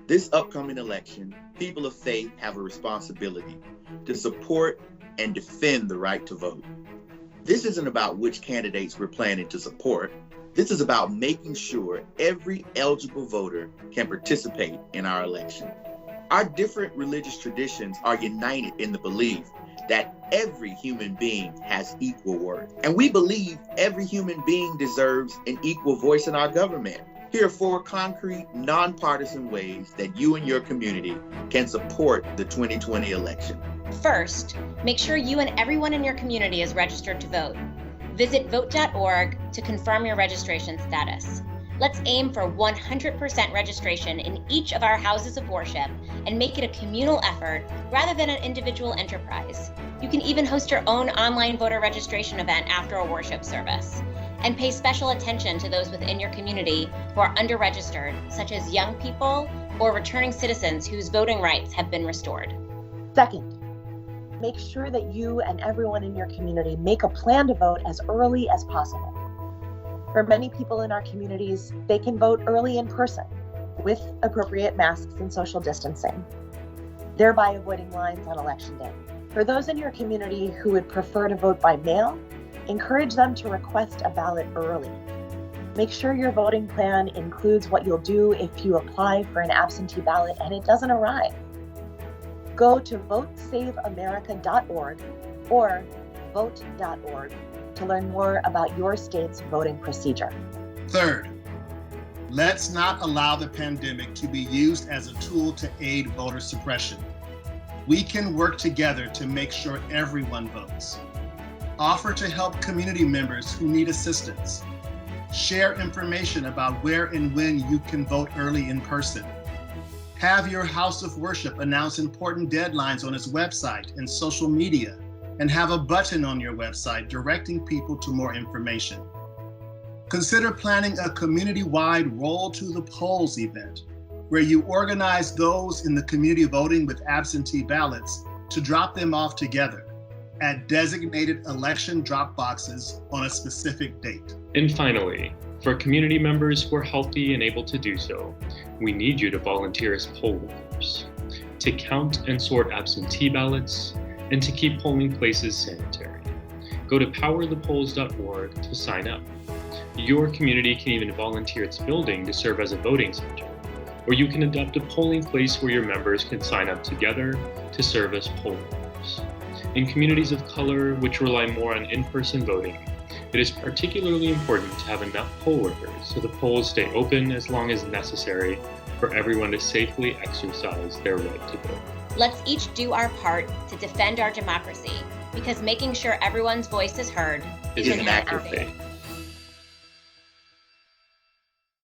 This upcoming election, people of faith have a responsibility to support and defend the right to vote. This isn't about which candidates we're planning to support. This is about making sure every eligible voter can participate in our election. Our different religious traditions are united in the belief that every human being has equal worth. And we believe every human being deserves an equal voice in our government. Here are 4 concrete, nonpartisan ways that you and your community can support the 2020 election. First, make sure you and everyone in your community is registered to vote. Visit vote.org to confirm your registration status. Let's aim for 100% registration in each of our houses of worship and make it a communal effort rather than an individual enterprise. You can even host your own online voter registration event after a worship service. And pay special attention to those within your community who are under-registered, such as young people or returning citizens whose voting rights have been restored. Second, make sure that you and everyone in your community make a plan to vote as early as possible. For many people in our communities, they can vote early in person with appropriate masks and social distancing, thereby avoiding lines on election day. For those in your community who would prefer to vote by mail, encourage them to request a ballot early. Make sure your voting plan includes what you'll do if you apply for an absentee ballot and it doesn't arrive. Go to votesaveamerica.org or vote.org to learn more about your state's voting procedure. Third, let's not allow the pandemic to be used as a tool to aid voter suppression. We can work together to make sure everyone votes. Offer to help community members who need assistance. Share information about where and when you can vote early in person. Have your house of worship announce important deadlines on its website and social media, and have a button on your website directing people to more information. Consider planning a community-wide Roll to the Polls event, where you organize those in the community voting with absentee ballots to drop them off together at designated election drop boxes on a specific date. And finally, for community members who are healthy and able to do so, we need you to volunteer as poll workers, to count and sort absentee ballots, and to keep polling places sanitary. Go to powerthepolls.org to sign up. Your community can even volunteer its building to serve as a voting center, or you can adopt a polling place where your members can sign up together to serve as poll workers. In communities of color, which rely more on in-person voting, it is particularly important to have enough poll workers so the polls stay open as long as necessary for everyone to safely exercise their right to vote. Let's each do our part to defend our democracy, because making sure everyone's voice is heard is an act of faith.